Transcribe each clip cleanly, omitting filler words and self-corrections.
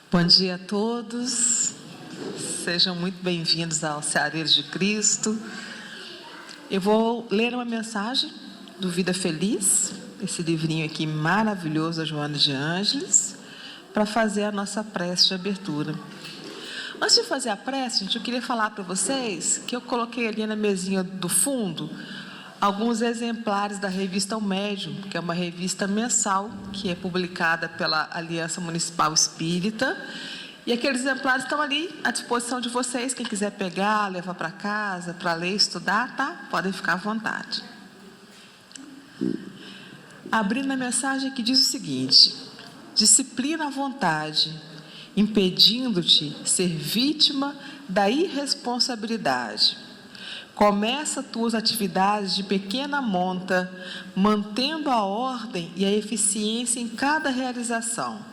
Bom dia a todos, sejam muito bem-vindos ao Ceareiros de Cristo. Eu vou ler uma mensagem do Vida Feliz, esse livrinho aqui maravilhoso da Joana de Ângeles, para fazer a nossa prece de abertura. Antes de fazer a prece, gente, eu queria falar para vocês que eu coloquei ali na mesinha do fundo alguns exemplares da revista O Médium, que é uma revista mensal que é publicada pela Aliança Municipal Espírita. E aqueles exemplares estão ali à disposição de vocês. Quem quiser pegar, levar para casa, para ler, estudar, tá? Podem ficar à vontade. Abrindo a mensagem que diz o seguinte: disciplina a vontade, impedindo-te ser vítima da irresponsabilidade. Começa tuas atividades de pequena monta, mantendo a ordem e a eficiência em cada realização.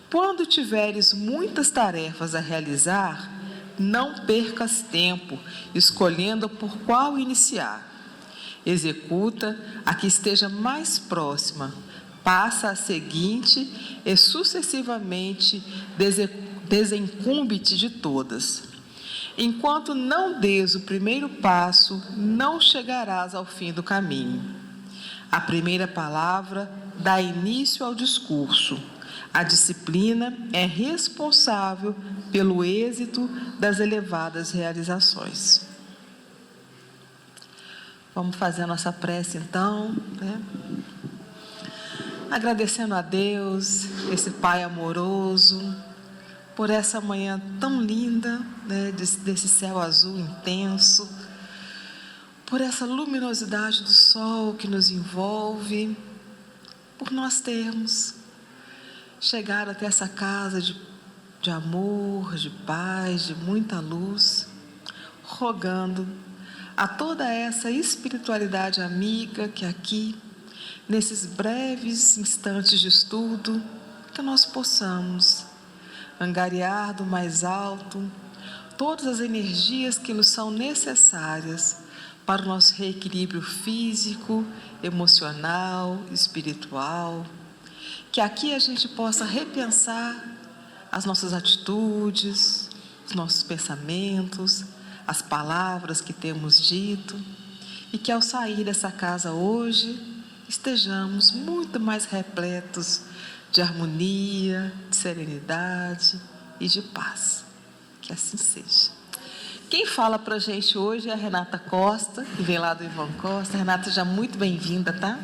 Quando tiveres muitas tarefas a realizar, não percas tempo escolhendo por qual iniciar. Executa a que esteja mais próxima, passa a seguinte e sucessivamente desencumbe-te de todas. Enquanto não des o primeiro passo, não chegarás ao fim do caminho. A primeira palavra dá início ao discurso. A disciplina é responsável pelo êxito das elevadas realizações. Vamos fazer a nossa prece então, né? Agradecendo a Deus, esse Pai amoroso, por essa manhã tão linda, né, desse céu azul intenso, por essa luminosidade do sol que nos envolve, por nós termos chegado até essa casa de amor, de paz, de muita luz, rogando a toda essa espiritualidade amiga que aqui, nesses breves instantes de estudo, que nós possamos angariar do mais alto todas as energias que nos são necessárias para o nosso reequilíbrio físico, emocional, espiritual. Que aqui a gente possa repensar as nossas atitudes, os nossos pensamentos, as palavras que temos dito, e que ao sair dessa casa hoje estejamos muito mais repletos de harmonia, de serenidade e de paz. Que assim seja. Quem fala para a gente hoje é a Renata Costa, que vem lá do Ivan Costa. Renata, já muito bem-vinda, tá?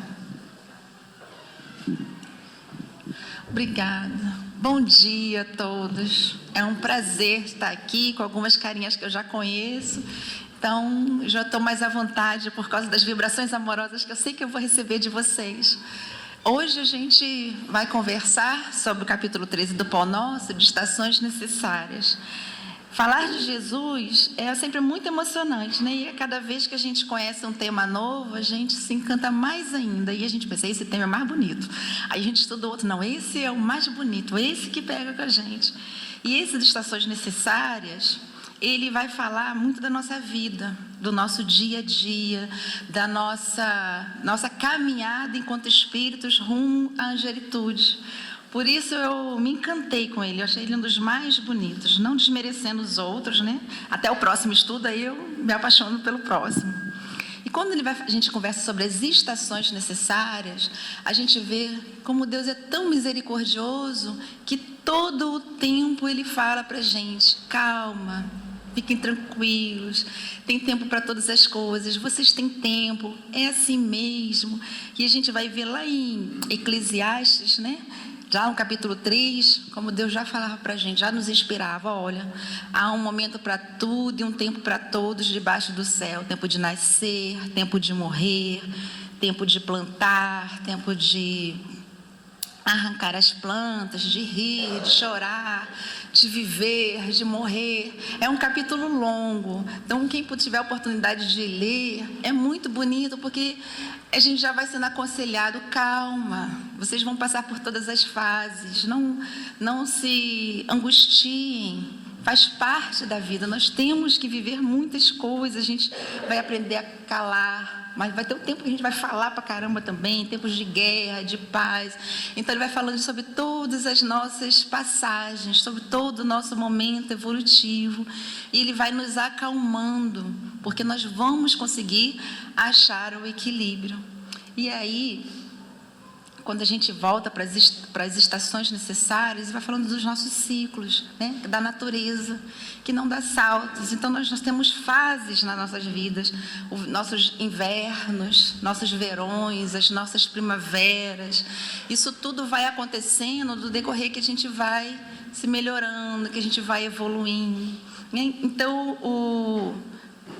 Obrigada. Bom dia a todos. É um prazer estar aqui com algumas carinhas que eu já conheço. Então, já estou mais à vontade por causa das vibrações amorosas que eu sei que eu vou receber de vocês. Hoje a gente vai conversar sobre o capítulo 13 do Pão Nosso, de estações necessárias. Falar de Jesus é sempre muito emocionante, né? E a cada vez que a gente conhece um tema novo, a gente se encanta mais ainda. E a gente pensa, esse tema é mais bonito. Aí a gente estuda outro, não, esse é o mais bonito, esse que pega com a gente. E esse de estações necessárias, ele vai falar muito da nossa vida, do nosso dia a dia, da nossa caminhada enquanto espíritos rumo à angelitude. Por isso eu me encantei com ele, eu achei ele um dos mais bonitos, não desmerecendo os outros, né? Até o próximo estudo, aí eu me apaixono pelo próximo. E quando a gente conversa sobre as estações necessárias, a gente vê como Deus é tão misericordioso que todo o tempo Ele fala para a gente: calma, fiquem tranquilos, tem tempo para todas as coisas, vocês têm tempo, é assim mesmo. E a gente vai ver lá em Eclesiastes, né? Já no capítulo 3, como Deus já falava para a gente, já nos inspirava: olha, há um momento para tudo e um tempo para todos debaixo do céu. Tempo de nascer, tempo de morrer, tempo de plantar, tempo de arrancar as plantas, de rir, de chorar, de viver, de morrer. É um capítulo longo, então quem tiver a oportunidade de ler, é muito bonito, porque a gente já vai sendo aconselhado: calma, vocês vão passar por todas as fases, não se angustiem, faz parte da vida, nós temos que viver muitas coisas, a gente vai aprender a calar, mas vai ter um tempo que a gente vai falar pra caramba também, tempos de guerra, de paz. Então ele vai falando sobre todas as nossas passagens, sobre todo o nosso momento evolutivo, e ele vai nos acalmando, porque nós vamos conseguir achar o equilíbrio. E aí, quando a gente volta para as estações necessárias, vai falando dos nossos ciclos, né? Da natureza, que não dá saltos. Então, nós temos fases nas nossas vidas, os nossos invernos, nossos verões, as nossas primaveras. Isso tudo vai acontecendo no decorrer que a gente vai se melhorando, que a gente vai evoluindo. Então, o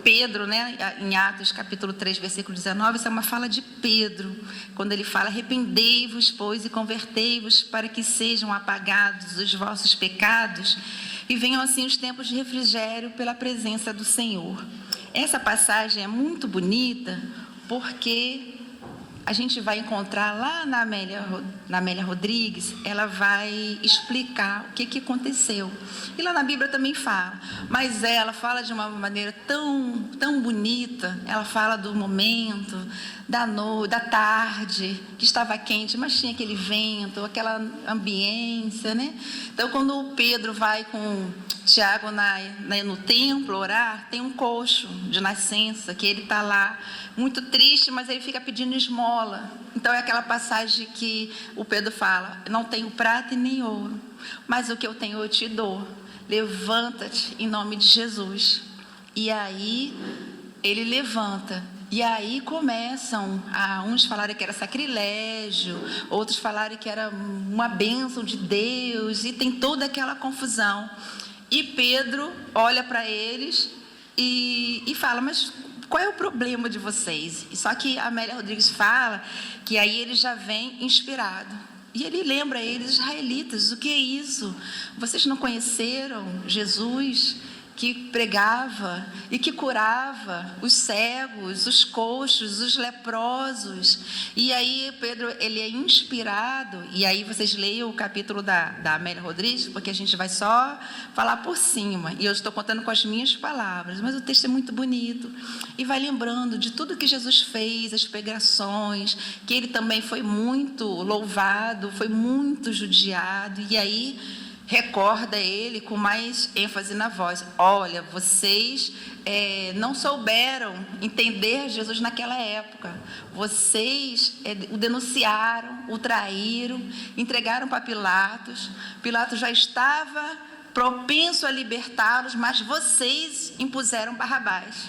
Pedro, né, em Atos capítulo 3, versículo 19, isso é uma fala de Pedro, quando ele fala: arrependei-vos, pois, e convertei-vos, para que sejam apagados os vossos pecados, e venham assim os tempos de refrigério pela presença do Senhor. Essa passagem é muito bonita, porque a gente vai encontrar lá na Amélia Rodrigues, ela vai explicar o que aconteceu. E lá na Bíblia também fala, mas ela fala de uma maneira tão bonita. Ela fala do momento, da noite, da tarde, que estava quente, mas tinha aquele vento, aquela ambiência, né? Então, quando o Pedro vai com Tiago no templo orar, tem um coxo de nascença, que ele está lá, muito triste, mas ele fica pedindo esmola. Então, é aquela passagem que o Pedro fala: não tenho prata e nem ouro, mas o que eu tenho eu te dou. Levanta-te em nome de Jesus. E aí, ele levanta. E aí começam a uns falarem que era sacrilégio, outros falarem que era uma bênção de Deus, e tem toda aquela confusão. E Pedro olha para eles e fala: mas qual é o problema de vocês? Só que a Amélia Rodrigues fala que aí ele já vem inspirado. E ele lembra eles: israelitas, o que é isso? Vocês não conheceram Jesus, que pregava e que curava os cegos, os coxos, os leprosos? E aí Pedro, ele é inspirado, e aí vocês leiam o capítulo da Amélia Rodrigues, porque a gente vai só falar por cima, e eu estou contando com as minhas palavras, mas o texto é muito bonito, e vai lembrando de tudo que Jesus fez, as pregações, que ele também foi muito louvado, foi muito judiado, e aí recorda ele com mais ênfase na voz: olha, vocês não souberam entender Jesus naquela época. Vocês o denunciaram, o traíram, entregaram para Pilatos. Pilatos já estava propenso a libertá-los, mas vocês impuseram Barrabás.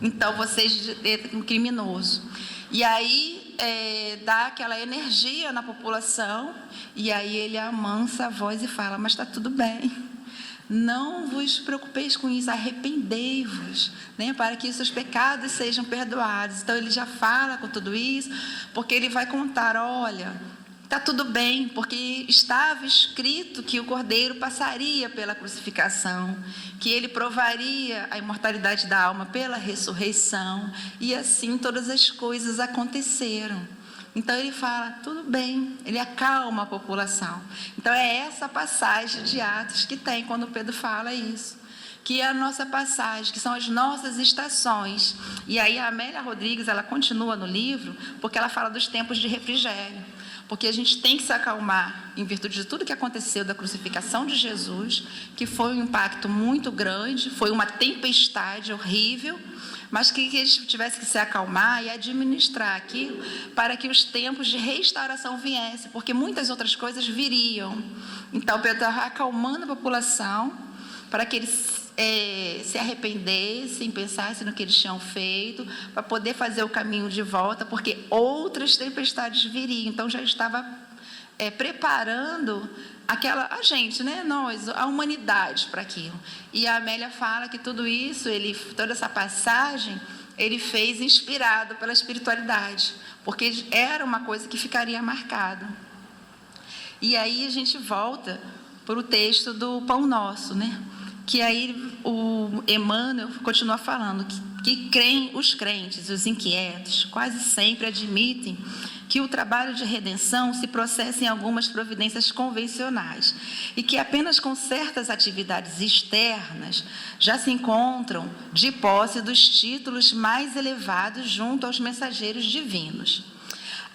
Então, vocês um criminoso. E aí dá aquela energia na população, e aí ele amansa a voz e fala: mas está tudo bem, não vos preocupeis com isso, arrependei-vos, né, para que os seus pecados sejam perdoados. Então ele já fala com tudo isso, porque ele vai contar: olha, está tudo bem, porque estava escrito que o Cordeiro passaria pela crucificação, que ele provaria a imortalidade da alma pela ressurreição, e assim todas as coisas aconteceram. Então ele fala: tudo bem, ele acalma a população. Então é essa passagem de Atos que tem quando Pedro fala isso, que é a nossa passagem, que são as nossas estações. E aí a Amélia Rodrigues, ela continua no livro, porque ela fala dos tempos de refrigério, porque a gente tem que se acalmar em virtude de tudo que aconteceu da crucificação de Jesus, que foi um impacto muito grande, foi uma tempestade horrível, mas que eles tivessem que se acalmar e administrar aquilo para que os tempos de restauração viessem, porque muitas outras coisas viriam. Então Pedro estava acalmando a população para que eles se arrependessem, pensassem no que eles tinham feito, para poder fazer o caminho de volta, porque outras tempestades viriam. Então já estava preparando a gente, né? Nós, a humanidade para aquilo. E a Amélia fala que tudo isso, toda essa passagem, ele fez inspirado pela espiritualidade, porque era uma coisa que ficaria marcada. E aí a gente volta para o texto do Pão Nosso, né? Que aí o Emmanuel continua falando que os crentes, os inquietos, quase sempre admitem que o trabalho de redenção se processa em algumas providências convencionais e que apenas com certas atividades externas já se encontram de posse dos títulos mais elevados junto aos mensageiros divinos.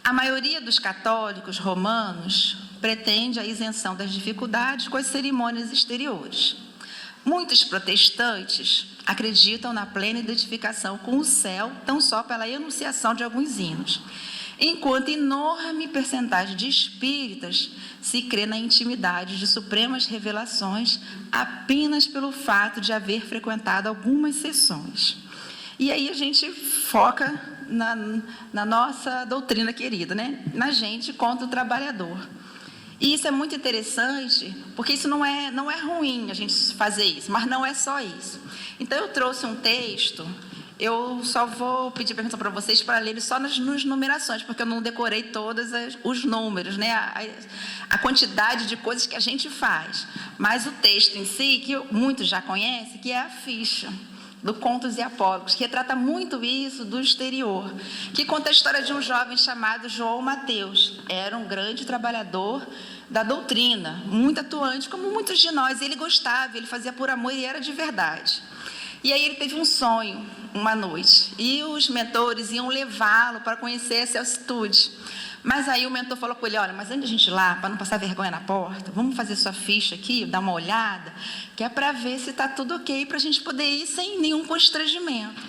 A maioria dos católicos romanos pretende a isenção das dificuldades com as cerimônias exteriores. Muitos protestantes acreditam na plena identificação com o céu, tão só pela enunciação de alguns hinos, enquanto enorme percentagem de espíritas se crê na intimidade de supremas revelações apenas pelo fato de haver frequentado algumas sessões. E aí a gente foca na nossa doutrina querida, né? Na gente contra o trabalhador. E isso é muito interessante, porque isso não é ruim a gente fazer isso, mas não é só isso. Então, eu trouxe um texto, eu só vou pedir permissão para vocês para lerem só nas numerações, porque eu não decorei todos os números, né? A quantidade de coisas que a gente faz. Mas o texto em si, que muitos já conhecem, que é a ficha do Contos e Apólogos, que retrata muito isso do exterior, que conta a história de um jovem chamado João Mateus. Era um grande trabalhador da doutrina, muito atuante, como muitos de nós. Ele gostava, ele fazia por amor e era de verdade. E aí ele teve um sonho, uma noite, e os mentores iam levá-lo para conhecer essa altitude. Mas aí o mentor falou com ele: olha, mas antes de a gente ir lá, para não passar vergonha na porta, vamos fazer sua ficha aqui, dar uma olhada, que é para ver se está tudo ok, para a gente poder ir sem nenhum constrangimento.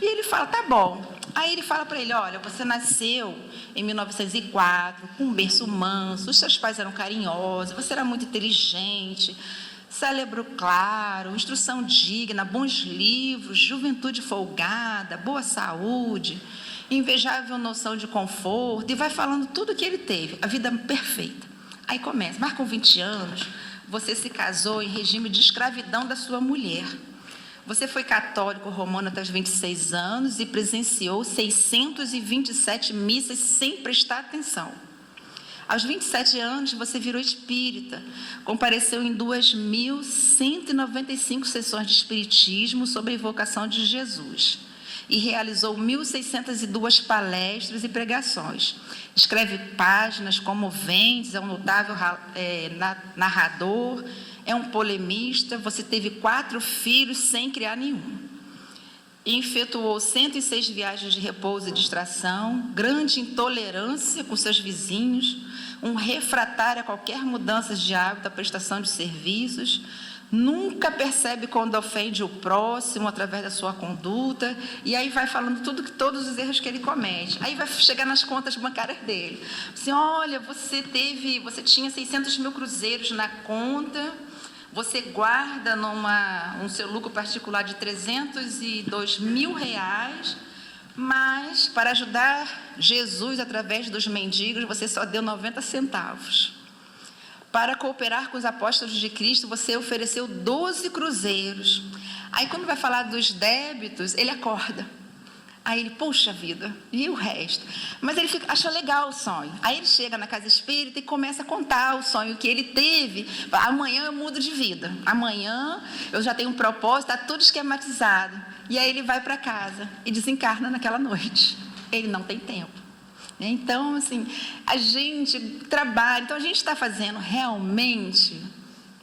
E ele fala: tá bom. Aí ele fala para ele: olha, você nasceu em 1904, com um berço manso, os seus pais eram carinhosos, você era muito inteligente, cérebro claro, instrução digna, bons livros, juventude folgada, boa saúde, invejável noção de conforto, e vai falando tudo o que ele teve, a vida perfeita. Aí começa: mas com 20 anos, você se casou em regime de escravidão da sua mulher. Você foi católico romano até os 26 anos e presenciou 627 missas sem prestar atenção. Aos 27 anos, você virou espírita, compareceu em 2.195 sessões de espiritismo sobre a invocação de Jesus e realizou 1.602 palestras e pregações. Escreve páginas comoventes, é um notável narrador, é um polemista. Você teve 4 filhos sem criar nenhum. E efetuou 106 viagens de repouso e distração, grande intolerância com seus vizinhos, um refratário a qualquer mudança de hábito, a prestação de serviços, nunca percebe quando ofende o próximo através da sua conduta, e aí vai falando todos os erros que ele comete. Aí vai chegar nas contas bancárias dele. Assim: olha, você tinha 600 mil cruzeiros na conta, você guarda no seu lucro particular de 302 mil reais, mas para ajudar Jesus através dos mendigos, você só deu 90 centavos. Para cooperar com os apóstolos de Cristo, você ofereceu 12 cruzeiros. Aí, quando vai falar dos débitos, ele acorda. Aí ele: puxa vida, e o resto? Mas ele acha legal o sonho. Aí ele chega na casa espírita e começa a contar o sonho que ele teve. Amanhã eu mudo de vida. Amanhã eu já tenho um propósito, está tudo esquematizado. E aí ele vai para casa e desencarna naquela noite. Ele não tem tempo. Então, assim, a gente trabalha. Então, a gente está fazendo realmente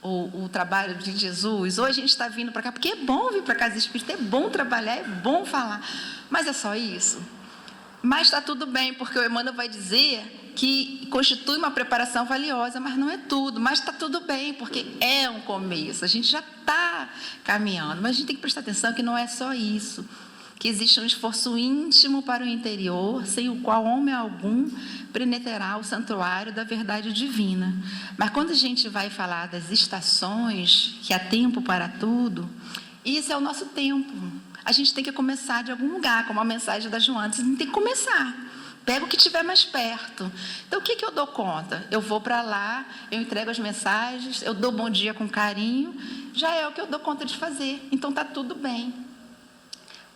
o trabalho de Jesus. Hoje a gente está vindo para cá, porque é bom vir para a casa espírita, é bom trabalhar, é bom falar. Mas é só isso? Mas está tudo bem, porque o Emmanuel vai dizer que constitui uma preparação valiosa, mas não é tudo. Mas está tudo bem, porque é um começo. A gente já está caminhando, mas a gente tem que prestar atenção que não é só isso. Que existe um esforço íntimo para o interior, sem o qual homem algum penetrará o santuário da verdade divina. Mas quando a gente vai falar das estações, que há tempo para tudo, isso é o nosso tempo. A gente tem que começar de algum lugar, como a mensagem da Joana. Você tem que começar. Pega o que estiver mais perto. Então, o que eu dou conta? Eu vou para lá, eu entrego as mensagens, eu dou bom dia com carinho, já é o que eu dou conta de fazer. Então, está tudo bem.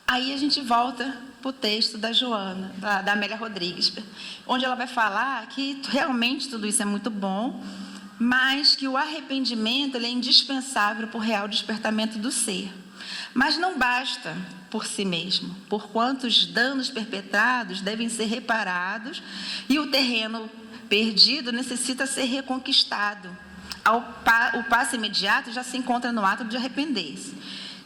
Aí a gente volta para o texto da Joana, da Amélia Rodrigues, onde ela vai falar que realmente tudo isso é muito bom, mas que o arrependimento ele é indispensável para o real despertamento do ser. Mas não basta por si mesmo, porquanto os danos perpetrados devem ser reparados e o terreno perdido necessita ser reconquistado. O passo imediato já se encontra no ato de arrepender-se,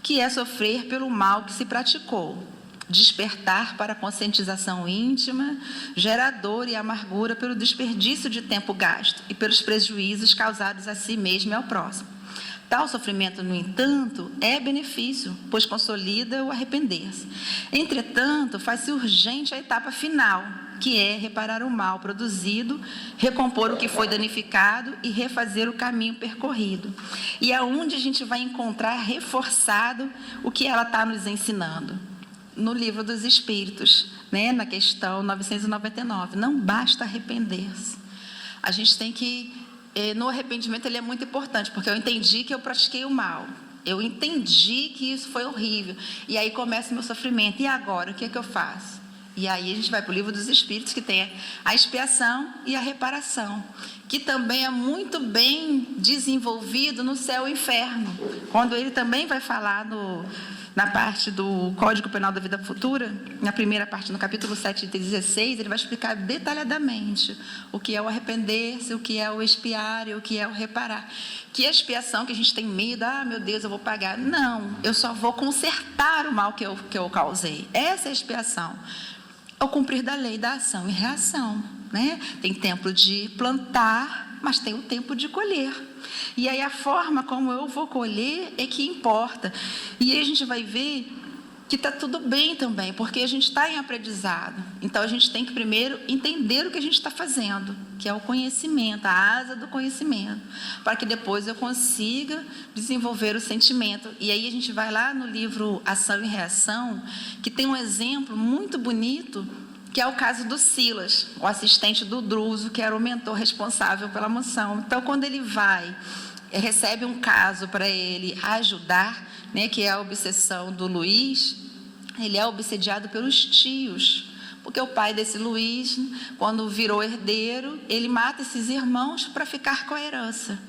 que é sofrer pelo mal que se praticou, despertar para a conscientização íntima, gerador e amargura pelo desperdício de tempo gasto e pelos prejuízos causados a si mesmo e ao próximo. Tal sofrimento, no entanto, é benefício, pois consolida o arrepender-se. Entretanto, faz-se urgente a etapa final, que é reparar o mal produzido, recompor o que foi danificado e refazer o caminho percorrido. E é onde a gente vai encontrar reforçado o que ela está nos ensinando. No Livro dos Espíritos, né, na questão 999. Não basta arrepender-se. A gente tem que... No arrependimento ele é muito importante, porque eu entendi que eu pratiquei o mal. Eu entendi que isso foi horrível. E aí começa o meu sofrimento. E agora, o que é que eu faço? E aí a gente vai para o Livro dos Espíritos, que tem a expiação e a reparação, que também é muito bem desenvolvido no Céu e Inferno, quando ele também vai falar na parte do Código Penal da Vida Futura, na primeira parte, no capítulo 716, ele vai explicar detalhadamente o que é o arrepender-se, o que é o expiar e o que é o reparar. Que a expiação, que a gente tem medo, meu Deus, eu vou pagar. Não, eu só vou consertar o mal que eu causei. Essa é a expiação. É o cumprir da lei da ação e reação, né? Tem tempo de plantar, mas tem o tempo de colher. E aí a forma como eu vou colher é que importa. E aí a gente vai ver que está tudo bem também, porque a gente está em aprendizado. Então a gente tem que primeiro entender o que a gente está fazendo, que é o conhecimento, a asa do conhecimento, para que depois eu consiga desenvolver o sentimento. E aí a gente vai lá no livro Ação e Reação, que tem um exemplo muito bonito, que é o caso do Silas, o assistente do Druso, que era o mentor responsável pela moção. Então, quando ele recebe um caso para ele ajudar, né, que é a obsessão do Luiz, ele é obsediado pelos tios, porque o pai desse Luiz, quando virou herdeiro, ele mata esses irmãos para ficar com a herança.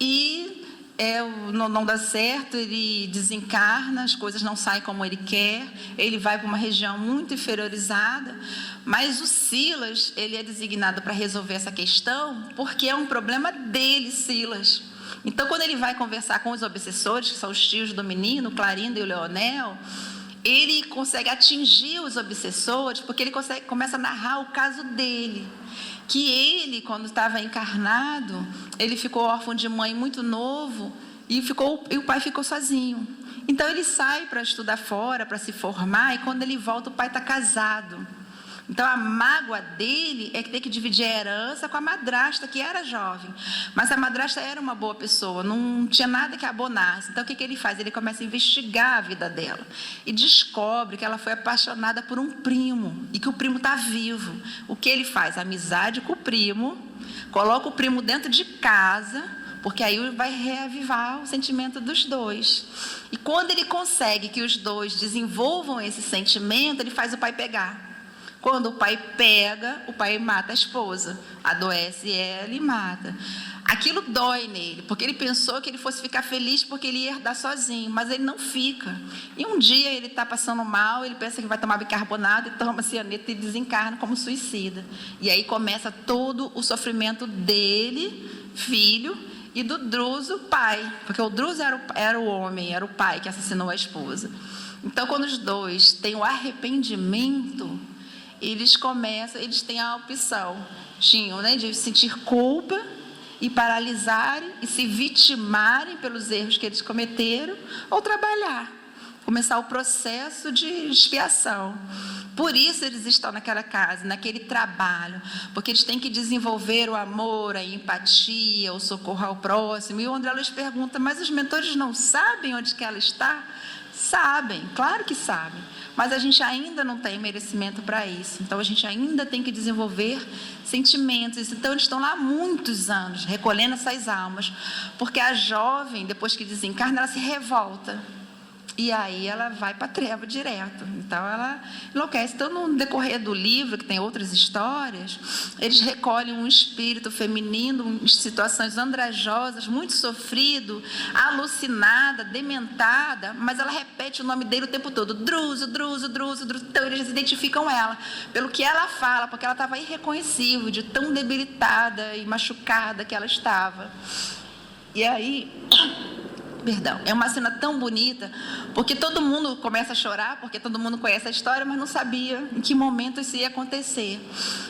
E não dá certo, ele desencarna, as coisas não saem como ele quer, ele vai para uma região muito inferiorizada, mas o Silas, ele é designado para resolver essa questão, porque é um problema dele, Silas. Então, quando ele vai conversar com os obsessores, que são os tios do menino, Clarinda e o Leonel, ele consegue atingir os obsessores, porque ele começa a narrar o caso dele. Que ele, quando estava encarnado, ele ficou órfão de mãe muito novo e o pai ficou sozinho. Então ele sai para estudar fora, para se formar, e quando ele volta o pai está casado. Então a mágoa dele é que tem que dividir a herança com a madrasta, que era jovem. Mas a madrasta era uma boa pessoa, não tinha nada que abonasse. Então o que ele faz? Ele começa a investigar a vida dela e descobre que ela foi apaixonada por um primo e que o primo está vivo. O que ele faz? Amizade com o primo, coloca o primo dentro de casa, porque aí vai reavivar o sentimento dos dois. E quando ele consegue que os dois desenvolvam esse sentimento, ele faz o pai pegar. Quando o pai pega, o pai mata a esposa, adoece ela e mata. Aquilo dói nele, porque ele pensou que ele fosse ficar feliz porque ele ia herdar sozinho, mas ele não fica. E um dia ele está passando mal, ele pensa que vai tomar bicarbonato e toma cianeto e desencarna como suicida. E aí começa todo o sofrimento dele, filho, e do Druso, pai, porque o Druso era o homem, era o pai que assassinou a esposa. Então, quando os dois têm o arrependimento, eles têm a opção, né, de sentir culpa e paralisarem e se vitimarem pelos erros que eles cometeram, ou trabalhar, começar o processo de expiação. Por isso eles estão naquela casa, naquele trabalho, porque eles têm que desenvolver o amor, a empatia, o socorro ao próximo. E o André Luiz pergunta, mas os mentores não sabem onde que ela está? Sabem, claro que sabem, mas a gente ainda não tem merecimento para isso. Então a gente ainda tem que desenvolver sentimentos. Então eles estão lá há muitos anos recolhendo essas almas, porque a jovem, depois que desencarna, ela se revolta. E aí ela vai para a treva direto. Então ela enlouquece. Então, no decorrer do livro, que tem outras histórias, eles recolhem um espírito feminino em situações andrajosas, muito sofrido, alucinada, dementada, mas ela repete o nome dele o tempo todo: Druso, Druso, Druso, Druso. Então eles identificam ela pelo que ela fala, porque ela estava irreconhecível, de tão debilitada e machucada que ela estava. E aí... Perdão, é uma cena tão bonita, porque todo mundo começa a chorar, porque todo mundo conhece a história, mas não sabia em que momento isso ia acontecer.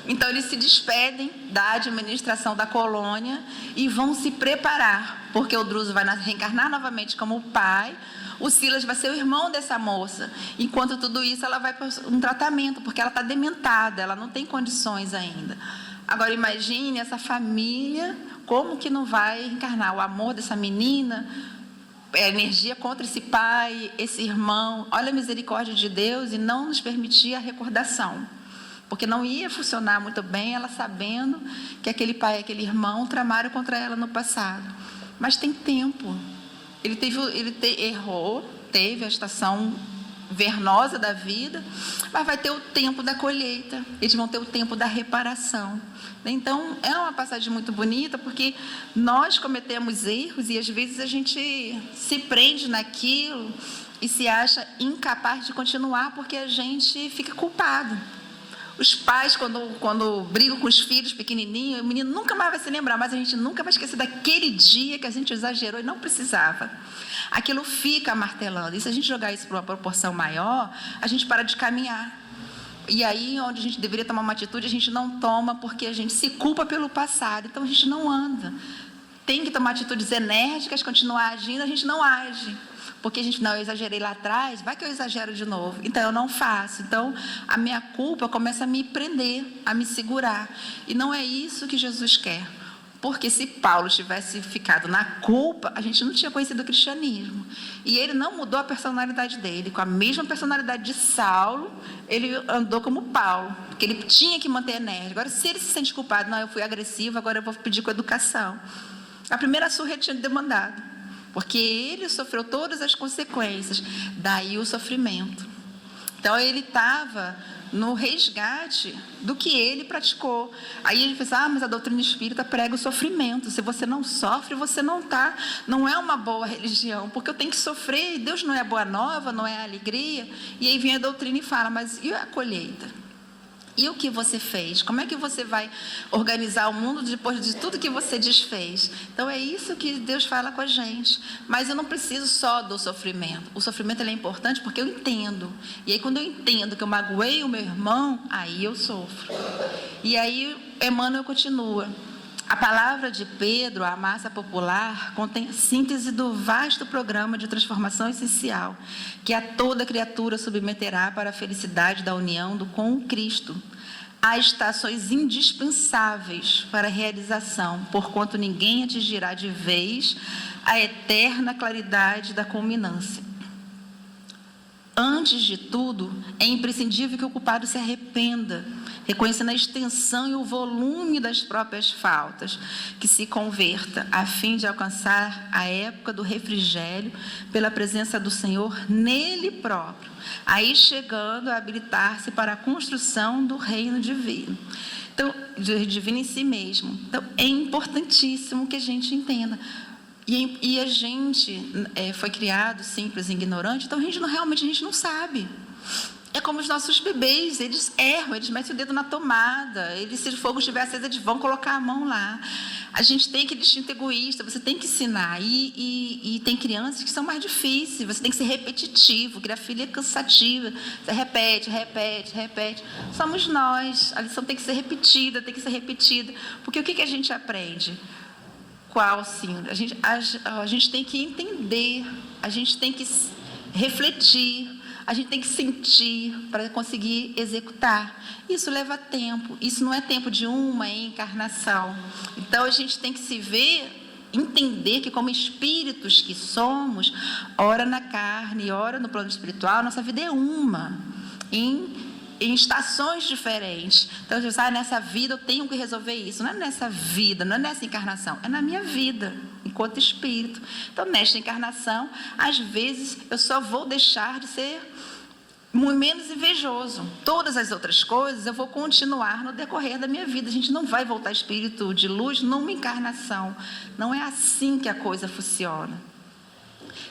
Então, eles se despedem da administração da colônia e vão se preparar, porque o Druso vai reencarnar novamente como o pai, o Silas vai ser o irmão dessa moça. Enquanto tudo isso, ela vai para um tratamento, porque ela está dementada, ela não tem condições ainda. Agora, imagine essa família, como que não vai reencarnar o amor dessa menina, a energia contra esse pai, esse irmão. Olha a misericórdia de Deus e não nos permitir a recordação, porque não ia funcionar muito bem ela sabendo que aquele pai e aquele irmão tramaram contra ela no passado. Mas tem tempo. Errou, teve a estação vernosa da vida, mas vai ter o tempo da colheita, eles vão ter o tempo da reparação. Então, é uma passagem muito bonita, porque nós cometemos erros e às vezes a gente se prende naquilo e se acha incapaz de continuar, porque a gente fica culpado. Os pais, quando brigam com os filhos pequenininhos, o menino nunca mais vai se lembrar, mas a gente nunca vai esquecer daquele dia que a gente exagerou e não precisava. Aquilo fica martelando. E se a gente jogar isso para uma proporção maior, a gente para de caminhar. E aí, onde a gente deveria tomar uma atitude, a gente não toma, porque a gente se culpa pelo passado. Então, a gente não anda. Tem que tomar atitudes enérgicas, continuar agindo, a gente não age. Porque a gente, não, eu exagerei lá atrás, vai que eu exagero de novo. Então, eu não faço. Então, a minha culpa começa a me prender, a me segurar. E não é isso que Jesus quer. Porque se Paulo tivesse ficado na culpa, a gente não tinha conhecido o cristianismo. E ele não mudou a personalidade dele. Com a mesma personalidade de Saulo, ele andou como Paulo, porque ele tinha que manter enérgico. Agora, se ele se sente culpado, não, eu fui agressivo, agora eu vou pedir com educação. A primeira surra ele tinha demandado, porque ele sofreu todas as consequências, daí o sofrimento. Então, ele estava no resgate do que ele praticou. Aí ele pensa, mas a doutrina espírita prega o sofrimento. Se você não sofre, você não é uma boa religião, porque eu tenho que sofrer, e Deus não é boa nova, não é alegria. E aí vem a doutrina e fala, mas e a colheita? E o que você fez? Como é que você vai organizar o mundo depois de tudo que você desfez? Então, é isso que Deus fala com a gente. Mas eu não preciso só do sofrimento. O sofrimento ele é importante porque eu entendo. E aí, quando eu entendo que eu magoei o meu irmão, aí eu sofro. E aí, Emmanuel continua. A palavra de Pedro, a massa popular, contém a síntese do vasto programa de transformação essencial que a toda criatura submeterá para a felicidade da união com o Cristo. Há estações indispensáveis para a realização, porquanto ninguém atingirá de vez a eterna claridade da culminância. Antes de tudo, é imprescindível que o culpado se arrependa, reconhecendo a extensão e o volume das próprias faltas, que se converta, a fim de alcançar a época do refrigério pela presença do Senhor nele próprio, aí chegando a habilitar-se para a construção do reino divino. Então, divino em si mesmo. Então, é importantíssimo que a gente entenda. E a gente foi criado simples e ignorante, então realmente a gente não sabe. É como os nossos bebês, eles erram, eles metem o dedo na tomada, se o fogo estiver aceso, eles vão colocar a mão lá. A gente tem aquele instinto egoísta, você tem que ensinar. E tem crianças que são mais difíceis, você tem que ser repetitivo, criar filha é cansativa. Você repete. Somos nós, a lição tem que ser repetida. Porque o que a gente aprende? Qual sim? A gente tem que entender, a gente tem que refletir, a gente tem que sentir para conseguir executar. Isso leva tempo, isso não é tempo de uma encarnação. Então, a gente tem que se ver, entender que como espíritos que somos, ora na carne, ora no plano espiritual, nossa vida é uma, em estações diferentes. Então, nessa vida eu tenho que resolver isso. Não é nessa vida, não é nessa encarnação, é na minha vida. enquanto espírito. Então, nesta encarnação, às vezes, eu só vou deixar de ser menos invejoso. Todas as outras coisas eu vou continuar no decorrer da minha vida. A gente não vai voltar espírito de luz numa encarnação. Não é assim que a coisa funciona.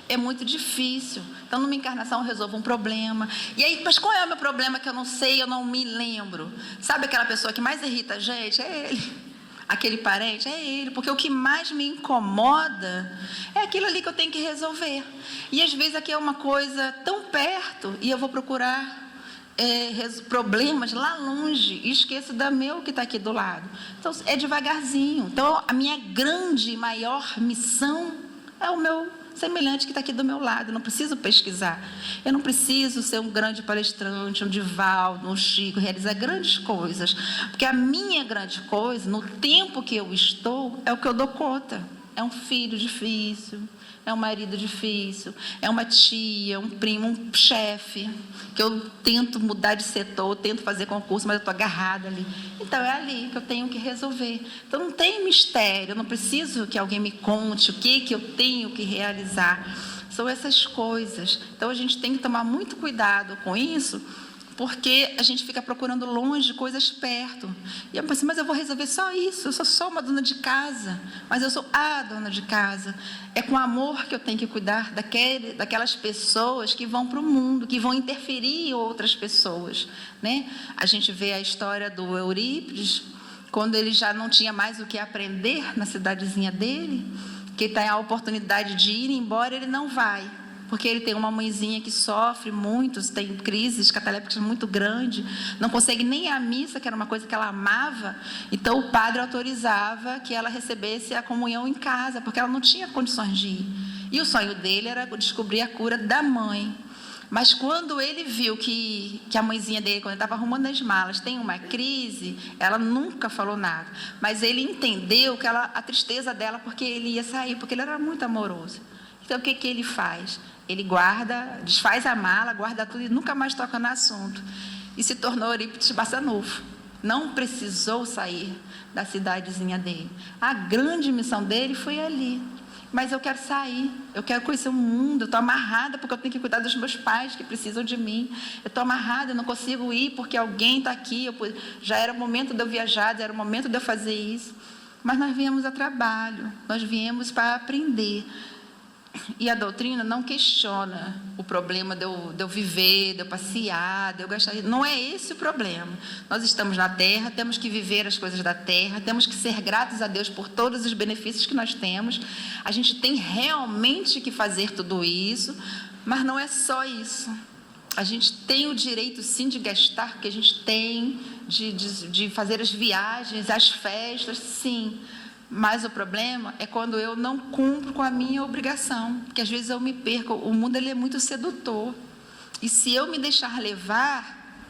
É muito difícil. Então, numa encarnação eu resolvo um problema. E aí, mas qual é o meu problema que eu não sei, eu não me lembro? Sabe aquela pessoa que mais irrita a gente? É ele. Aquele parente, é ele. Porque o que mais me incomoda é aquilo ali que eu tenho que resolver. E às vezes aqui é uma coisa tão perto e eu vou procurar problemas lá longe e esqueço da meu que está aqui do lado. Então, é devagarzinho. Então, a minha grande e maior missão é o meu semelhante que está aqui do meu lado. Eu não preciso pesquisar, eu não preciso ser um grande palestrante, um Divaldo, um Chico, realizar grandes coisas, porque a minha grande coisa, no tempo que eu estou, é o que eu dou conta. É um filho difícil, é um marido difícil, é uma tia, um primo, um chefe, que eu tento mudar de setor, tento fazer concurso, mas eu estou agarrada ali. Então, é ali que eu tenho que resolver. Então, não tem mistério, eu não preciso que alguém me conte o que eu tenho que realizar. São essas coisas. Então, a gente tem que tomar muito cuidado com isso, porque a gente fica procurando longe coisas perto. E eu pensei, mas eu vou resolver só isso, eu sou só uma dona de casa, mas eu sou a dona de casa. É com amor que eu tenho que cuidar daquelas pessoas que vão para o mundo, que vão interferir em outras pessoas, né? A gente vê a história do Eurípides, quando ele já não tinha mais o que aprender na cidadezinha dele, que tem a oportunidade de ir embora, ele não vai. Porque ele tem uma mãezinha que sofre muito, tem crises catalépticas muito grandes, não consegue nem ir à missa, que era uma coisa que ela amava. Então, o padre autorizava que ela recebesse a comunhão em casa, porque ela não tinha condições de ir. E o sonho dele era descobrir a cura da mãe. Mas quando ele viu que a mãezinha dele, quando ele estava arrumando as malas, tem uma crise, ela nunca falou nada. Mas ele entendeu que a tristeza dela, porque ele ia sair, porque ele era muito amoroso. Então, o que ele faz? Ele guarda, desfaz a mala, guarda tudo e nunca mais toca no assunto. E se tornou Eurípides Barçanufo. Não precisou sair da cidadezinha dele. A grande missão dele foi ali. Mas eu quero sair, eu quero conhecer o mundo, eu estou amarrada porque eu tenho que cuidar dos meus pais que precisam de mim. Eu estou amarrada, eu não consigo ir porque alguém está aqui. Já era o momento de eu viajar, já era o momento de eu fazer isso. Mas nós viemos a trabalho, nós viemos para aprender. E a doutrina não questiona o problema de eu viver, de eu passear, de eu gastar. Não é esse o problema. Nós estamos na Terra, temos que viver as coisas da Terra, temos que ser gratos a Deus por todos os benefícios que nós temos. A gente tem realmente que fazer tudo isso, mas não é só isso. A gente tem o direito, sim, de gastar, porque a gente tem, de fazer as viagens, as festas, sim. Mas o problema é quando eu não cumpro com a minha obrigação, porque às vezes eu me perco. O mundo ele é muito sedutor. E se eu me deixar levar,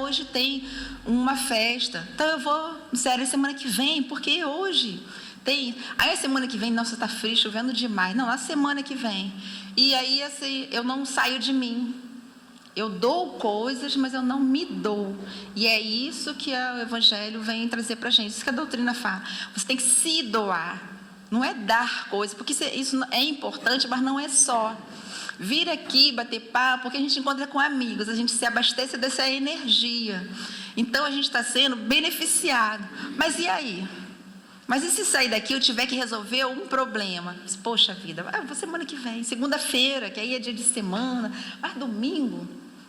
hoje tem uma festa, então eu vou, sério, semana que vem, porque hoje tem. Aí a semana que vem, nossa, está frio, chovendo demais. Não, a semana que vem. E aí assim, eu não saio de mim. Eu dou coisas, mas eu não me dou. E é isso que o Evangelho vem trazer para a gente. Isso que a doutrina fala. Você tem que se doar. Não é dar coisas, porque isso é importante, mas não é só. Vir aqui, bater papo, porque a gente encontra com amigos, a gente se abastece dessa energia. Então, a gente está sendo beneficiado. Mas e aí? Mas e se sair daqui eu tiver que resolver um problema? Poxa vida, vou semana que vem, segunda-feira, que aí é dia de semana, mas domingo...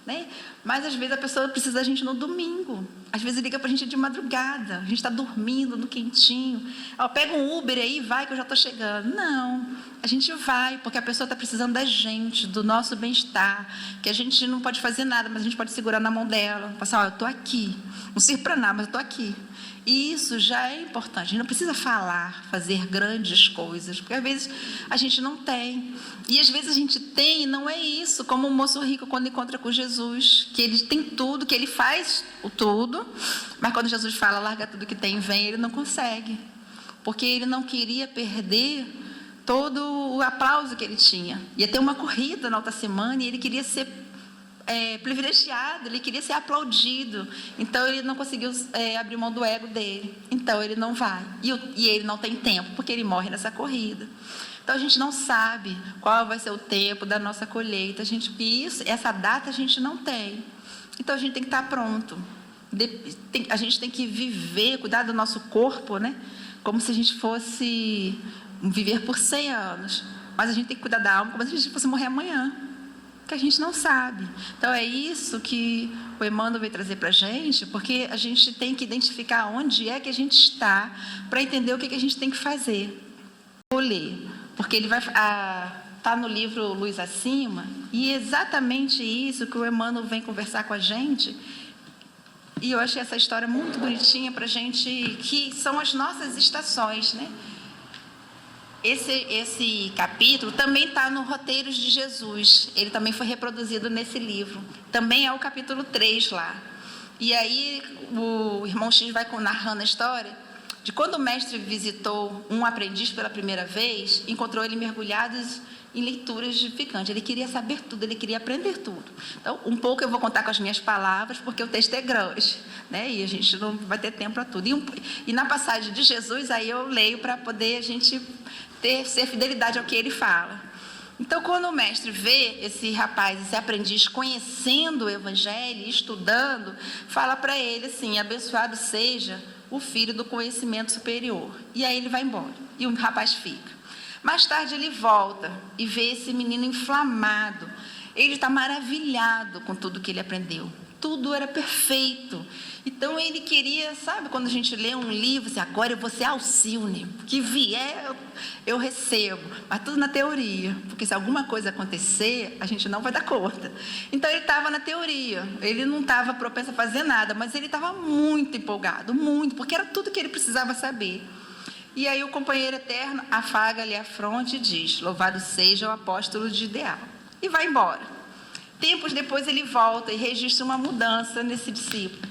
né? Mas às vezes a pessoa precisa da gente no domingo, às vezes liga para a gente de madrugada, a gente está dormindo no quentinho, pega um Uber aí, vai que eu já estou chegando. Não, a gente vai porque a pessoa está precisando da gente, do nosso bem-estar, que a gente não pode fazer nada, mas a gente pode segurar na mão dela, passar, eu estou aqui, não sirvo para nada, mas eu estou aqui. E isso já é importante. A gente não precisa falar, fazer grandes coisas, porque às vezes a gente não tem. E às vezes a gente tem, e não é isso, como o moço rico quando encontra com Jesus, que ele tem tudo, que ele faz o tudo, mas quando Jesus fala, larga tudo que tem e vem, ele não consegue, porque ele não queria perder todo o aplauso que ele tinha. Ia ter uma corrida na outra semana e ele queria ser privilegiado, ele queria ser aplaudido. Então, ele não conseguiu abrir mão do ego dele. Então, ele não vai. E ele não tem tempo, porque ele morre nessa corrida. Então, a gente não sabe qual vai ser o tempo da nossa colheita. Essa data a gente não tem. Então, a gente tem que estar pronto. A gente tem que viver, cuidar do nosso corpo, né? Como se a gente fosse viver por 100 anos. Mas a gente tem que cuidar da alma como se a gente fosse morrer amanhã. Que a gente não sabe. Então, é isso que o Emmanuel veio trazer para a gente, porque a gente tem que identificar onde é que a gente está para entender o que a gente tem que fazer. Vou ler, porque ele vai tá no livro Luz Acima, e é exatamente isso que o Emmanuel vem conversar com a gente. E eu achei essa história muito bonitinha para a gente, que são as nossas estações, né? Esse capítulo também está no Roteiros de Jesus. Ele também foi reproduzido nesse livro. Também é o capítulo 3 lá. E aí o irmão X vai narrando a história de quando o mestre visitou um aprendiz pela primeira vez, encontrou ele mergulhado em leituras edificantes. Ele queria saber tudo, ele queria aprender tudo. Então, um pouco eu vou contar com as minhas palavras, porque o texto é grande, né? E a gente não vai ter tempo para tudo. E na passagem de Jesus, aí eu leio para poder a gente ser fidelidade ao que ele fala. Então, quando o mestre vê esse rapaz, esse aprendiz, conhecendo o Evangelho, estudando, fala para ele assim: abençoado seja o filho do conhecimento superior. E aí ele vai embora, e o rapaz fica. Mais tarde ele volta e vê esse menino inflamado. Ele está maravilhado com tudo que ele aprendeu. Tudo era perfeito. Então ele queria, sabe, quando a gente lê um livro, assim, agora eu vou ser Alcione, que vier eu recebo, mas tudo na teoria, porque se alguma coisa acontecer, a gente não vai dar conta. Então ele estava na teoria, ele não estava propenso a fazer nada, mas ele estava muito empolgado, muito, porque era tudo que ele precisava saber. E aí o companheiro eterno afaga-lhe a fronte e diz: louvado seja o apóstolo de ideal. E vai embora. Tempos depois ele volta e registra uma mudança nesse discípulo.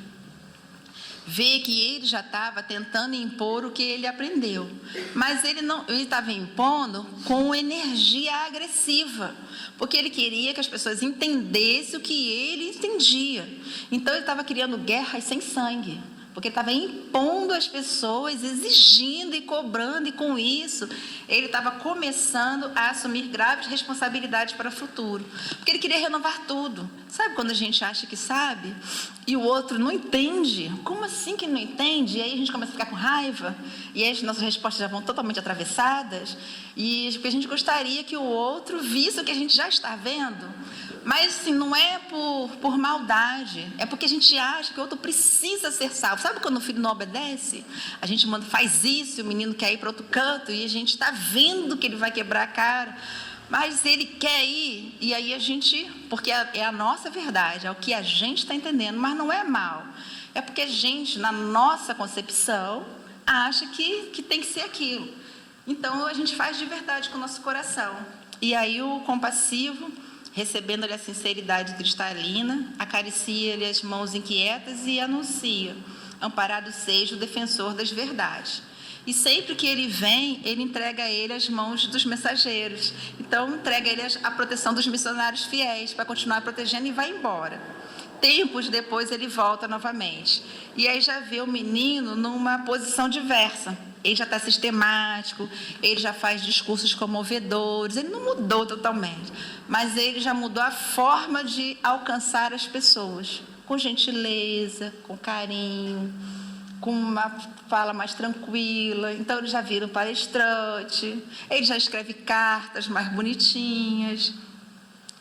Vê que ele já estava tentando impor o que ele aprendeu. Mas ele estava impondo com energia agressiva. Porque ele queria que as pessoas entendessem o que ele entendia. Então ele estava criando guerras sem sangue. Porque ele estava impondo às pessoas, exigindo e cobrando, e com isso ele estava começando a assumir graves responsabilidades para o futuro. Porque ele queria renovar tudo. Sabe quando a gente acha que sabe e o outro não entende? Como assim que não entende? E aí a gente começa a ficar com raiva, e aí as nossas respostas já vão totalmente atravessadas, e porque a gente gostaria que o outro visse o que a gente já está vendo. Mas assim, não é por maldade, é porque a gente acha que o outro precisa ser salvo. Sabe quando o filho não obedece? A gente manda, faz isso, e o menino quer ir para outro canto, e a gente está vendo que ele vai quebrar a cara, mas ele quer ir, e aí a gente, porque é a nossa verdade, é o que a gente está entendendo, mas não é mal. É porque a gente, na nossa concepção, acha que tem que ser aquilo. Então a gente faz de verdade com o nosso coração. E aí o compassivo, recebendo-lhe a sinceridade cristalina, acaricia-lhe as mãos inquietas e anuncia: amparado seja o defensor das verdades. E sempre que ele vem, ele entrega a ele as mãos dos mensageiros. Então, entrega a ele a proteção dos missionários fiéis, para continuar protegendo, e vai embora. Tempos depois, ele volta novamente. E aí já vê o menino numa posição diversa. Ele já está sistemático, ele já faz discursos comovedores, ele não mudou totalmente, mas ele já mudou a forma de alcançar as pessoas, com gentileza, com carinho, com uma fala mais tranquila. Então ele já vira um palestrante, ele já escreve cartas mais bonitinhas,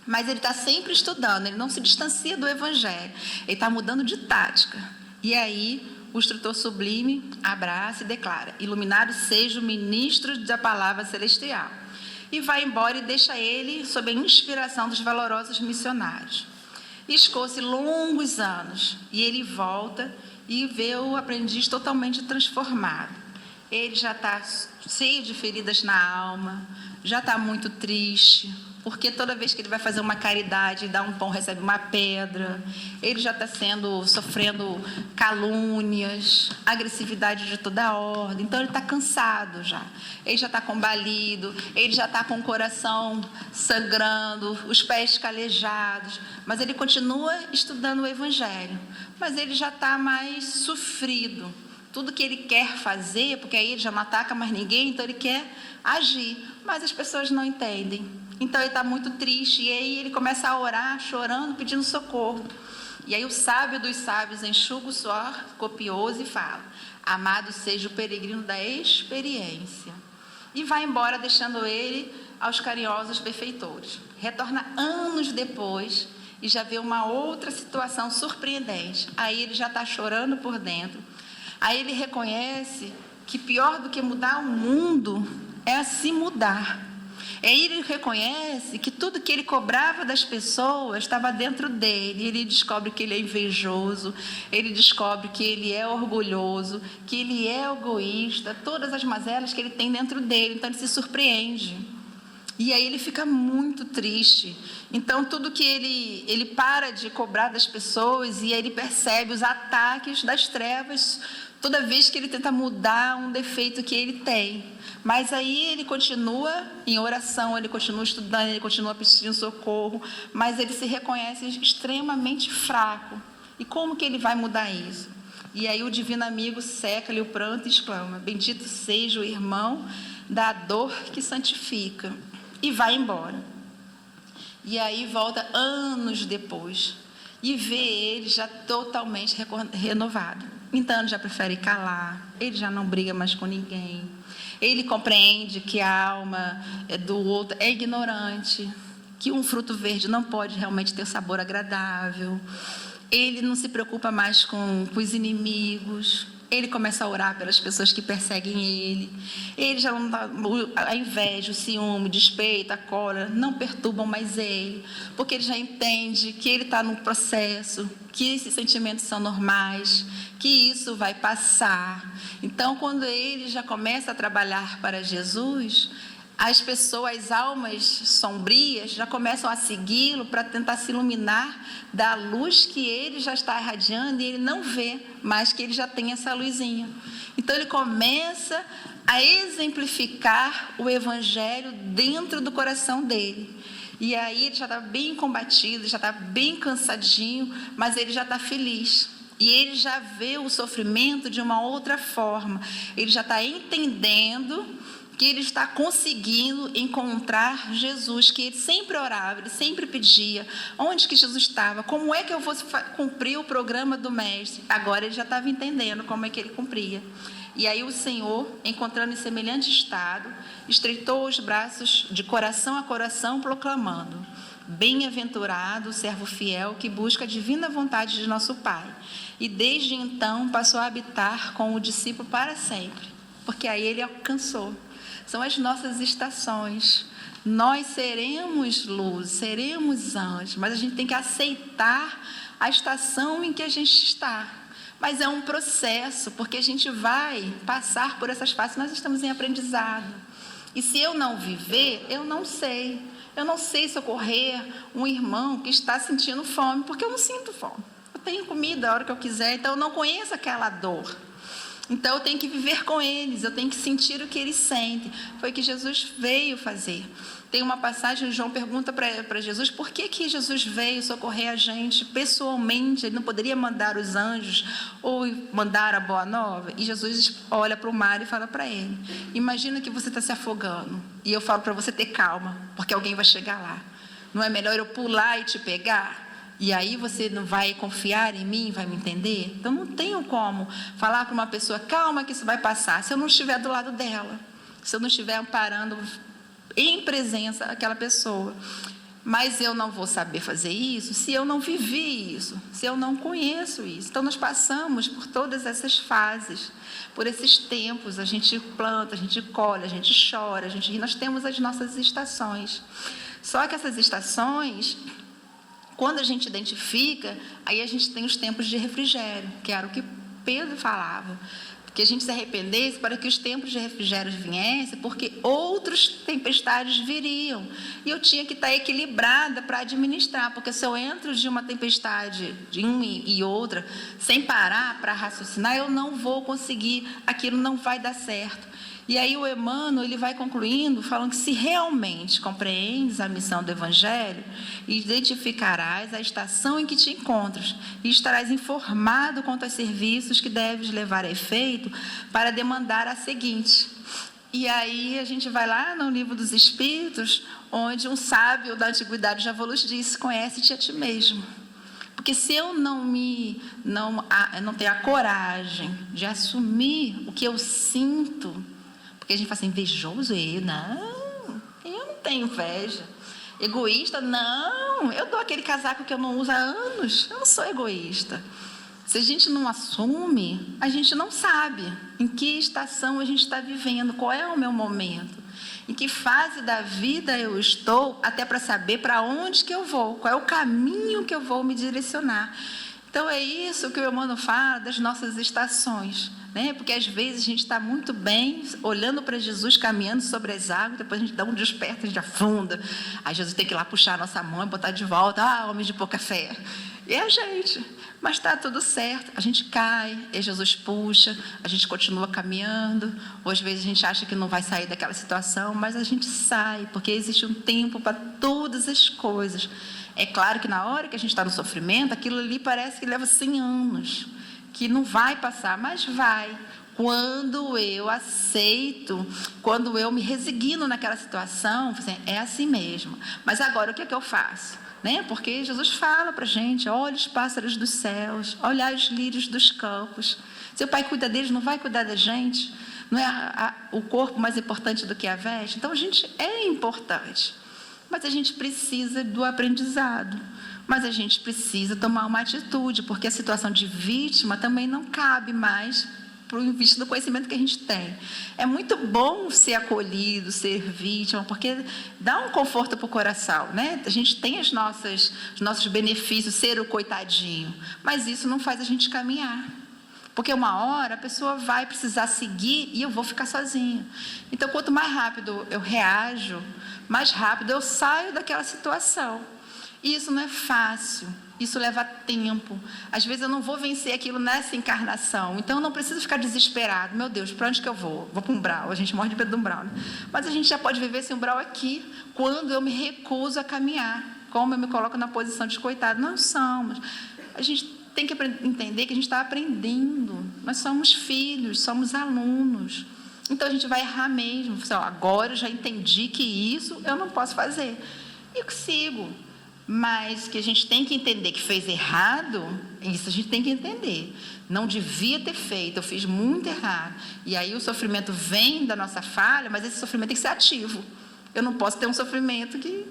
mas ele está sempre estudando, ele não se distancia do Evangelho, ele está mudando de tática. E aí o instrutor sublime abraça e declara: iluminado seja o ministro da palavra celestial. E vai embora e deixa ele sob a inspiração dos valorosos missionários. Escou-se longos anos, e ele volta e vê o aprendiz totalmente transformado. Ele já está cheio de feridas na alma, já está muito triste, porque toda vez que ele vai fazer uma caridade, dá um pão, recebe uma pedra. Ele já está sofrendo calúnias, agressividade de toda ordem. Então ele está cansado já. Ele já está combalido, ele já está com o coração sangrando, os pés calejados. Mas ele continua estudando o Evangelho. Mas ele já está mais sofrido. Tudo que ele quer fazer, porque aí ele já não ataca mais ninguém, então ele quer agir. Mas as pessoas não entendem. Então ele está muito triste, e aí ele começa a orar, chorando, pedindo socorro. E aí o sábio dos sábios enxuga o suor copioso e fala: amado seja o peregrino da experiência. E vai embora, deixando ele aos carinhosos benfeitores. Retorna anos depois e já vê uma outra situação surpreendente. Aí ele já está chorando por dentro. Aí ele reconhece que pior do que mudar o mundo é se mudar. Aí ele reconhece que tudo que ele cobrava das pessoas estava dentro dele. Ele descobre que ele é invejoso, ele descobre que ele é orgulhoso, que ele é egoísta, todas as mazelas que ele tem dentro dele. Então ele se surpreende. E aí ele fica muito triste. Então tudo que ele para de cobrar das pessoas, e aí ele percebe os ataques das trevas toda vez que ele tenta mudar um defeito que ele tem. Mas aí ele continua em oração, ele continua estudando, ele continua pedindo socorro, mas ele se reconhece extremamente fraco. E como que ele vai mudar isso? E aí o divino amigo seca-lhe o pranto e exclama: bendito seja o irmão da dor que santifica. E vai embora. E aí volta anos depois e vê ele já totalmente renovado. Então ele já prefere calar, ele já não briga mais com ninguém. Ele compreende que a alma do outro é ignorante, que um fruto verde não pode realmente ter sabor agradável. Ele não se preocupa mais com os inimigos. Ele começa a orar pelas pessoas que perseguem ele. Ele já não dá, a inveja, o ciúme, o despeito, a cólera não perturbam mais ele, porque ele já entende que ele está num processo, que esses sentimentos são normais, que isso vai passar. Então, quando ele já começa a trabalhar para Jesus, as pessoas, as almas sombrias, já começam a segui-lo para tentar se iluminar da luz que ele já está irradiando, e ele não vê, mas que ele já tem essa luzinha. Então ele começa a exemplificar o Evangelho dentro do coração dele. E aí ele já está bem combatido, já está bem cansadinho, mas ele já está feliz. E ele já vê o sofrimento de uma outra forma. Ele já está entendendo que ele está conseguindo encontrar Jesus, que ele sempre orava, ele sempre pedia, onde que Jesus estava, como é que eu vou cumprir o programa do mestre. Agora ele já estava entendendo como é que ele cumpria. E aí o Senhor, encontrando em semelhante estado, estreitou os braços de coração a coração, proclamando: bem-aventurado o servo fiel que busca a divina vontade de nosso Pai. E desde então passou a habitar com o discípulo para sempre, porque aí ele alcançou. São as nossas estações. Nós seremos luz, seremos anjos, mas a gente tem que aceitar a estação em que a gente está. Mas é um processo, porque a gente vai passar por essas fases, nós estamos em aprendizado. E se eu não viver, eu não sei. Eu não sei socorrer um irmão que está sentindo fome, porque eu não sinto fome. Eu tenho comida a hora que eu quiser, então eu não conheço aquela dor. Então eu tenho que viver com eles, eu tenho que sentir o que eles sentem. Foi o que Jesus veio fazer. Tem uma passagem, João pergunta para Jesus por que Jesus veio socorrer a gente pessoalmente. Ele não poderia mandar os anjos ou mandar a boa nova? E Jesus olha para o mar e fala para ele: imagina que você está se afogando e eu falo para você ter calma, porque alguém vai chegar lá. Não é melhor eu pular e te pegar? E aí você não vai confiar em mim, vai me entender? Então não tenho como falar para uma pessoa: calma que isso vai passar, se eu não estiver do lado dela, se eu não estiver amparando em presença aquela pessoa. Mas eu não vou saber fazer isso se eu não vivi isso, se eu não conheço isso. Então nós passamos por todas essas fases, por esses tempos. A gente planta, a gente colhe, a gente chora, nós temos as nossas estações. Só que essas estações, quando a gente identifica, aí a gente tem os tempos de refrigério, que era o que Pedro falava. que a gente se arrependesse para que os tempos de refrigério viessem, porque outras tempestades viriam. E eu tinha que estar equilibrada para administrar, porque se eu entro de uma tempestade, de uma e outra, sem parar para raciocinar, eu não vou conseguir, aquilo não vai dar certo. E aí o Emmanuel, ele vai concluindo, falando que se realmente compreendes a missão do Evangelho, identificarás a estação em que te encontras e estarás informado quanto aos serviços que deves levar a efeito para demandar a seguinte. E aí a gente vai lá no Livro dos Espíritos, onde um sábio da antiguidade já vos disse: conhece-te a ti mesmo. Porque se eu não tenho a coragem de assumir o que eu sinto, porque a gente fala assim, invejoso, eu não tenho inveja. Egoísta, não, eu dou aquele casaco que eu não uso há anos, eu não sou egoísta. Se a gente não assume, a gente não sabe em que estação a gente está vivendo, qual é o meu momento, em que fase da vida eu estou, até para saber para onde que eu vou, qual é o caminho que eu vou me direcionar. Então é isso que o Emmanuel fala das nossas estações, né? Porque às vezes a gente está muito bem, olhando para Jesus, caminhando sobre as águas, depois a gente dá um desperto, a gente afunda. Aí Jesus tem que ir lá puxar a nossa mão e botar de volta. Homem de pouca fé. E é a gente. Mas está tudo certo. A gente cai, e Jesus puxa, a gente continua caminhando. Ou às vezes a gente acha que não vai sair daquela situação, mas a gente sai, porque existe um tempo para todas as coisas. É claro que na hora que a gente está no sofrimento, aquilo ali parece que leva 100 anos, que não vai passar, mas vai. Quando eu aceito, quando eu me resigno naquela situação, é assim mesmo. Mas agora, o que é que eu faço? Né? Porque Jesus fala para a gente, olha os pássaros dos céus, olha os lírios dos campos. Se o Pai cuida deles, não vai cuidar da gente? Não é o corpo mais importante do que a veste? Então, a gente é importante. Mas a gente precisa do aprendizado, mas a gente precisa tomar uma atitude, porque a situação de vítima também não cabe mais para o vista do conhecimento que a gente tem. É muito bom ser acolhido, ser vítima, porque dá um conforto para o coração, né? A gente tem os nossos benefícios, ser o coitadinho, mas isso não faz a gente caminhar. Porque uma hora a pessoa vai precisar seguir e eu vou ficar sozinha. Então, quanto mais rápido eu reajo, mais rápido eu saio daquela situação. E isso não é fácil, isso leva tempo. Às vezes eu não vou vencer aquilo nessa encarnação, então eu não preciso ficar desesperado. Meu Deus, para onde que eu vou? Vou para um umbral, a gente morre de medo do umbral. Né? Mas a gente já pode viver esse umbral aqui, quando eu me recuso a caminhar, como eu me coloco na posição de coitado. Nós somos. A gente tem que entender que a gente está aprendendo. Nós somos filhos, somos alunos. Então, a gente vai errar mesmo. Agora eu já entendi que isso eu não posso fazer. E eu sigo. Mas que a gente tem que entender que fez errado, isso a gente tem que entender. Não devia ter feito, eu fiz muito errado. E aí o sofrimento vem da nossa falha, mas esse sofrimento tem que ser ativo. Eu não posso ter um sofrimento que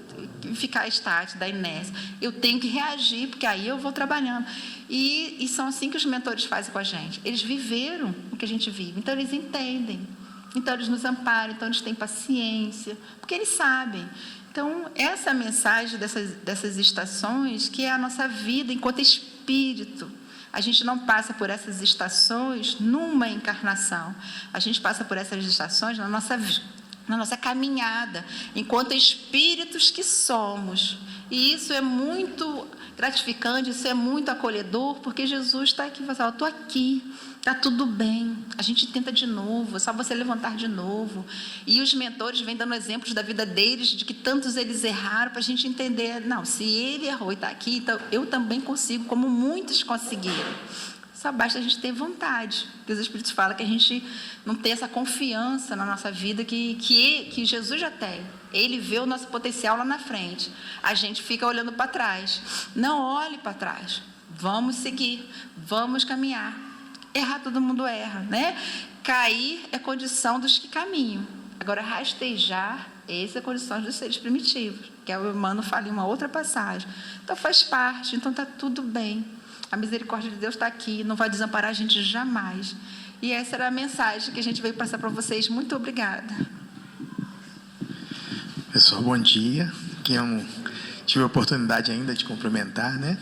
ficar estático, da inércia. Eu tenho que reagir, porque aí eu vou trabalhando. E são assim que os mentores fazem com a gente. Eles viveram o que a gente vive, então eles entendem. Então eles nos amparam, então eles têm paciência, porque eles sabem. Então, essa mensagem dessas estações, que é a nossa vida enquanto espírito. A gente não passa por essas estações numa encarnação. A gente passa por essas estações na nossa caminhada, enquanto espíritos que somos. E isso é muito gratificante, isso é muito acolhedor, porque Jesus está aqui e fala, eu estou aqui, está tudo bem, a gente tenta de novo, é só você levantar de novo. E os mentores vêm dando exemplos da vida deles, de que tantos eles erraram, para a gente entender, não, se ele errou e está aqui, então eu também consigo, como muitos conseguiram. Só basta a gente ter vontade, porque os Espíritos falam que a gente não tem essa confiança na nossa vida que Jesus já tem. Ele vê o nosso potencial lá na frente. A gente fica olhando para trás. Não olhe para trás. Vamos seguir, vamos caminhar. Errar, todo mundo erra, né? Cair é condição dos que caminham. Agora, rastejar, essa é a condição dos seres primitivos, que é o Emmanuel fala em uma outra passagem. Então, faz parte, então está tudo bem. A misericórdia de Deus está aqui, não vai desamparar a gente jamais. E essa era a mensagem que a gente veio passar para vocês. Muito obrigada. Pessoal, bom dia. Que eu não tive a oportunidade ainda de cumprimentar, né?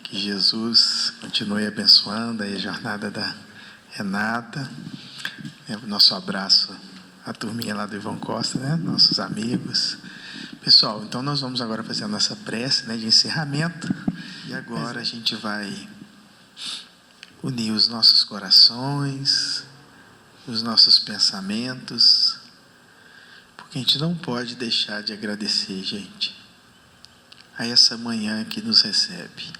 Que Jesus continue abençoando aí a jornada da Renata, o nosso abraço à turminha lá do Ivão Costa, né? Nossos amigos. Pessoal, então nós vamos agora fazer a nossa prece, né, de encerramento. E agora a gente vai unir os nossos corações, os nossos pensamentos, porque a gente não pode deixar de agradecer, gente, a essa manhã que nos recebe.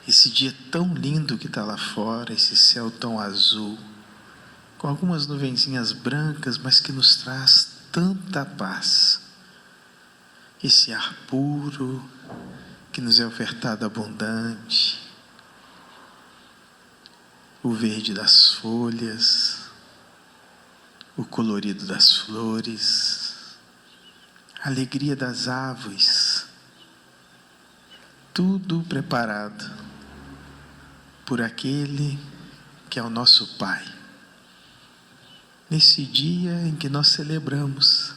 Esse dia tão lindo que está lá fora, esse céu tão azul, com algumas nuvenzinhas brancas, mas que nos traz tanta paz. Esse ar puro que nos é ofertado abundante, o verde das folhas, o colorido das flores, a alegria das aves, tudo preparado por aquele que é o nosso Pai. Nesse dia em que nós celebramos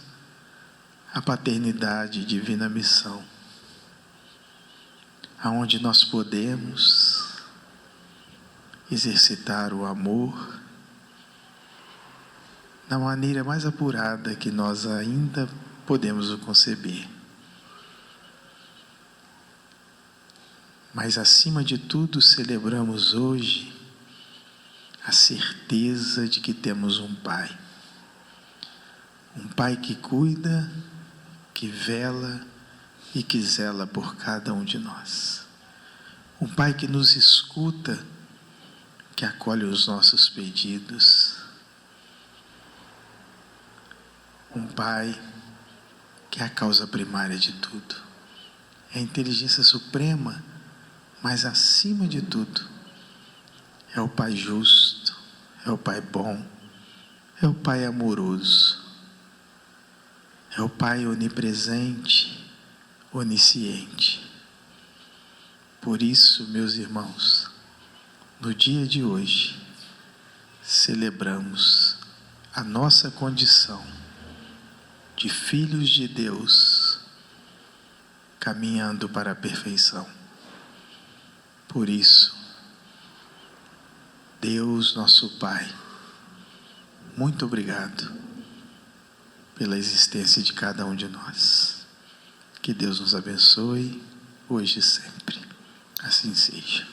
a paternidade e divina missão, aonde nós podemos exercitar o amor da maneira mais apurada que nós ainda podemos o conceber. Mas, acima de tudo, celebramos hoje a certeza de que temos um Pai. Um Pai que cuida, que vela e que zela por cada um de nós. Um Pai que nos escuta, que acolhe os nossos pedidos. Um Pai que é a causa primária de tudo. É a inteligência suprema, mas acima de tudo, é o Pai justo, é o Pai bom, é o Pai amoroso, é o Pai onipresente, onisciente. Por isso, meus irmãos, no dia de hoje, celebramos a nossa condição de filhos de Deus, caminhando para a perfeição. Por isso, Deus, nosso Pai, muito obrigado pela existência de cada um de nós. Que Deus nos abençoe, hoje e sempre. Assim seja.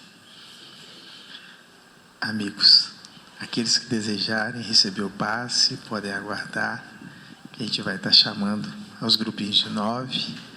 Amigos, aqueles que desejarem receber o passe, podem aguardar, que a gente vai estar chamando aos grupinhos de 9.